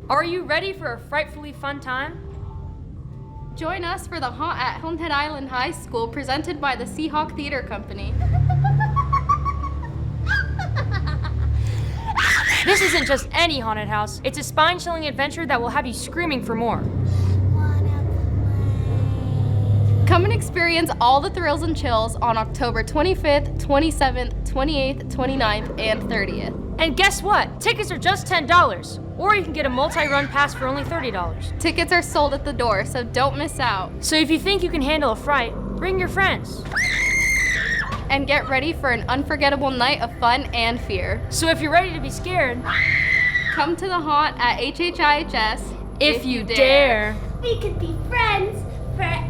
Are you ready for a frightfully fun time? Join us for the Haunt at Homestead Island High School presented by the Seahawk Theater Company. This isn't just any haunted house. It's a spine-chilling adventure that will have you screaming for more. Come and experience all the thrills and chills on October 25th, 27th, 28th, 29th, and 30th. And guess what? Tickets are just $10, or you can get a multi-run pass for only $30. Tickets are sold at the door, so don't miss out. So if you think you can handle a fright, bring your friends. And get ready for an unforgettable night of fun and fear. So if you're ready to be scared, come to the Haunt at HHIHS if you dare. We could be friends forever.